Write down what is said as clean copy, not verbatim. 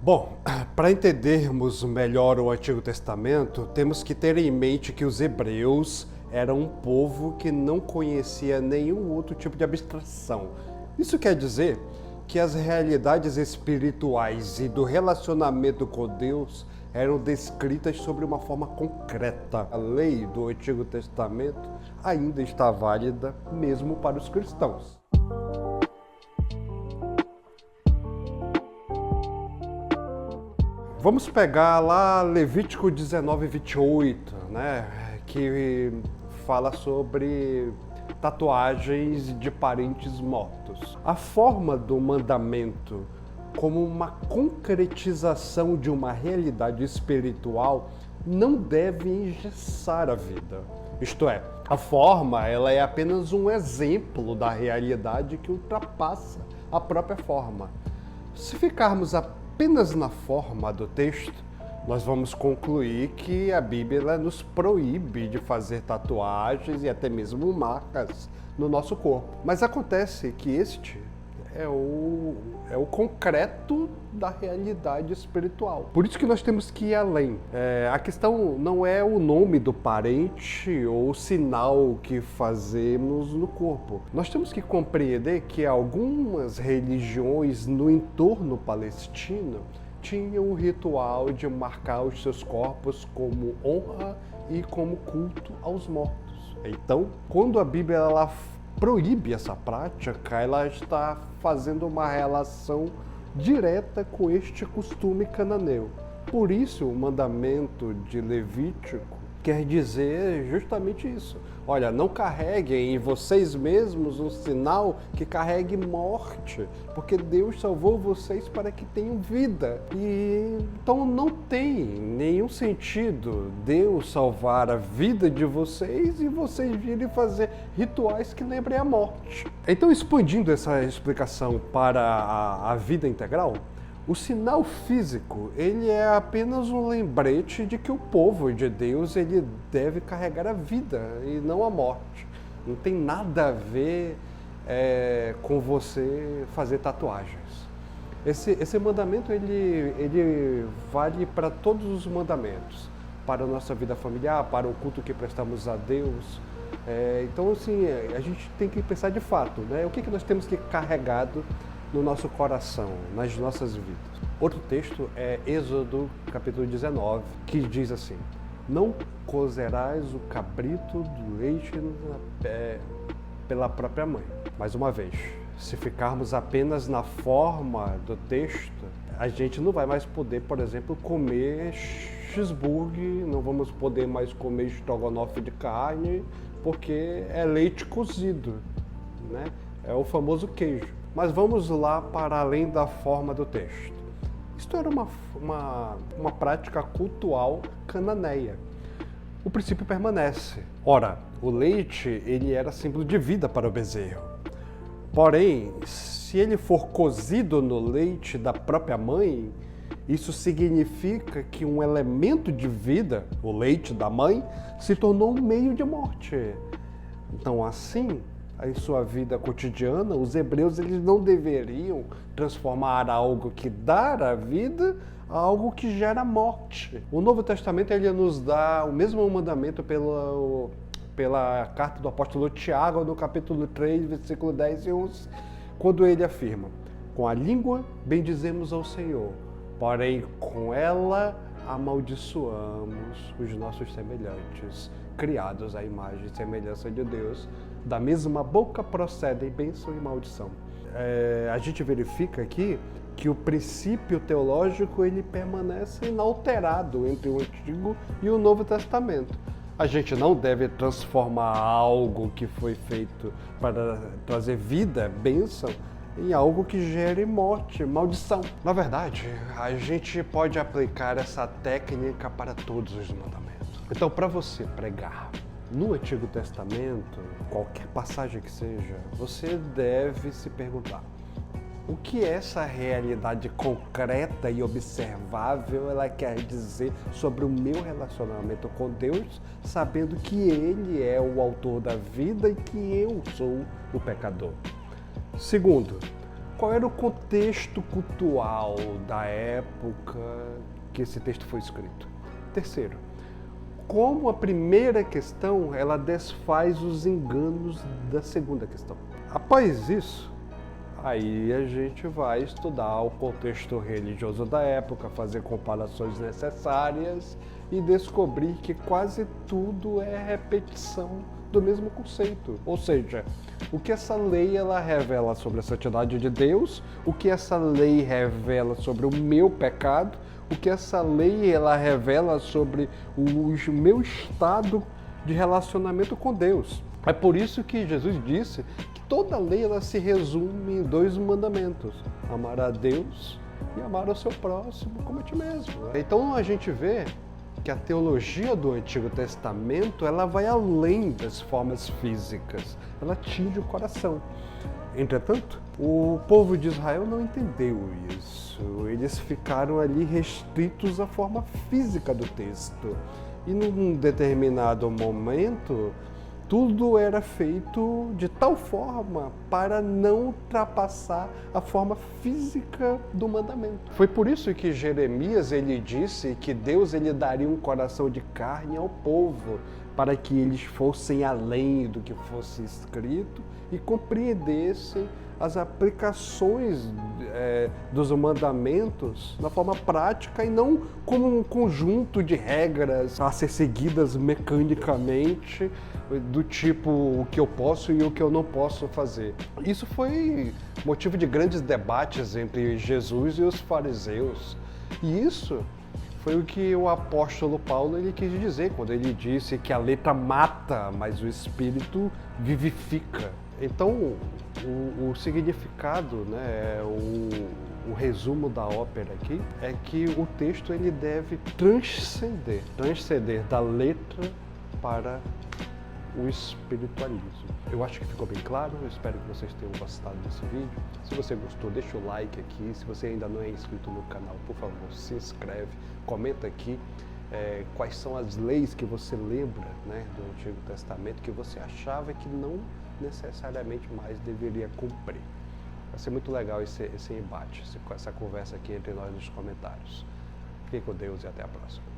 Bom, para entendermos melhor o Antigo Testamento, temos que ter em mente que os hebreus eram um povo que não conhecia nenhum outro tipo de abstração. Isso quer dizer que as realidades espirituais e do relacionamento com Deus eram descritas sobre uma forma concreta. A lei do Antigo Testamento ainda está válida mesmo para os cristãos. Vamos pegar lá Levítico 19, 28, né? Que fala sobre tatuagens de parentes mortos. A forma do mandamento como uma concretização de uma realidade espiritual não deve engessar a vida. Isto é, a forma ela é apenas um exemplo da realidade que ultrapassa a própria forma. Se ficarmos apenas na forma do texto, nós vamos concluir que a Bíblia nos proíbe de fazer tatuagens e até mesmo marcas no nosso corpo. Mas acontece que este é o concreto da realidade espiritual. Por isso que nós temos que ir além. A questão não é o nome do parente ou o sinal que fazemos no corpo. Nós temos que compreender que algumas religiões no entorno palestino tinham o ritual de marcar os seus corpos como honra e como culto aos mortos. Então, quando a Bíblia ela proíbe essa prática, ela está fazendo uma relação direta com este costume cananeu. Por isso, o mandamento de Levítico quer dizer justamente isso. Olha, não carreguem em vocês mesmos um sinal que carregue morte, porque Deus salvou vocês para que tenham vida. E então não tem nenhum sentido Deus salvar a vida de vocês e vocês virem fazer rituais que lembrem a morte. Então, expandindo essa explicação para a vida integral, o sinal físico, ele é apenas um lembrete de que o povo de Deus, ele deve carregar a vida e não a morte. Não tem nada a ver com você fazer tatuagens. Esse mandamento, ele vale para todos os mandamentos. Para a nossa vida familiar, para o culto que prestamos a Deus. Então, assim, a gente tem que pensar de fato, né? O que nós temos que carregado no nosso coração, nas nossas vidas. Outro texto é Êxodo capítulo 19, que diz assim: não cozerás o cabrito do leite pela própria mãe. Mais uma vez, se ficarmos apenas na forma do texto, a gente não vai mais poder, por exemplo, comer cheeseburger, não vamos poder mais comer estrogonofe de carne, porque é leite cozido, né? É o famoso queijo. Mas vamos lá para além da forma do texto. Isto era uma prática cultural cananeia. O princípio permanece. Ora, o leite ele era símbolo de vida para o bezerro. Porém, se ele for cozido no leite da própria mãe, isso significa que um elemento de vida, o leite da mãe, se tornou um meio de morte. Então, assim, em sua vida cotidiana, os hebreus eles não deveriam transformar algo que dá a vida a algo que gera morte. O Novo Testamento ele nos dá o mesmo mandamento pela carta do apóstolo Tiago, no capítulo 3, versículo 10 e 11, quando ele afirma: com a língua bendizemos ao Senhor, porém com ela amaldiçoamos os nossos semelhantes, criados à imagem e semelhança de Deus. Da mesma boca procedem bênção e maldição. A gente verifica aqui que o princípio teológico ele permanece inalterado entre o Antigo e o Novo Testamento. A gente não deve transformar algo que foi feito para trazer vida, bênção, em algo que gere morte, maldição. Na verdade, a gente pode aplicar essa técnica para todos os mandamentos. Então, para você pregar no Antigo Testamento, qualquer passagem que seja, você deve se perguntar: o que essa realidade concreta e observável ela quer dizer sobre o meu relacionamento com Deus, sabendo que Ele é o autor da vida e que eu sou o pecador? Segundo, qual era o contexto cultural da época que esse texto foi escrito. Terceiro, como a primeira questão, ela desfaz os enganos da segunda questão. Após isso, aí a gente vai estudar o contexto religioso da época, fazer comparações necessárias e descobrir que quase tudo é repetição do mesmo conceito. Ou seja, o que essa lei ela revela sobre a santidade de Deus, o que essa lei revela sobre o meu pecado, o que essa lei ela revela sobre o meu estado de relacionamento com Deus. É por isso que Jesus disse que toda lei ela se resume em 2 mandamentos: amar a Deus e amar o seu próximo como a ti mesmo. Então a gente vê que a teologia do Antigo Testamento ela vai além das formas físicas, ela atinge o coração. Entretanto, o povo de Israel não entendeu isso. Eles ficaram ali restritos à forma física do texto. E num determinado momento, tudo era feito de tal forma para não ultrapassar a forma física do mandamento. Foi por isso que Jeremias ele disse que Deus ele daria um coração de carne ao povo, para que eles fossem além do que fosse escrito e compreendessem as aplicações dos mandamentos na forma prática e não como um conjunto de regras a ser seguidas mecanicamente, do tipo o que eu posso e o que eu não posso fazer. Isso foi motivo de grandes debates entre Jesus e os fariseus. E isso foi o que o apóstolo Paulo ele quis dizer quando ele disse que a letra mata, mas o Espírito vivifica. Então, o significado, né, o resumo da ópera aqui é que o texto ele deve transcender da letra para o espiritualismo. Eu acho que ficou bem claro, eu espero que vocês tenham gostado desse vídeo. Se você gostou, deixa o like aqui. Se você ainda não é inscrito no canal, por favor, se inscreve, comenta aqui quais são as leis que você lembra, né, do Antigo Testamento que você achava que não necessariamente mais deveria cumprir. Vai ser muito legal esse embate, essa conversa aqui entre nós nos comentários. Fique com Deus e até a próxima.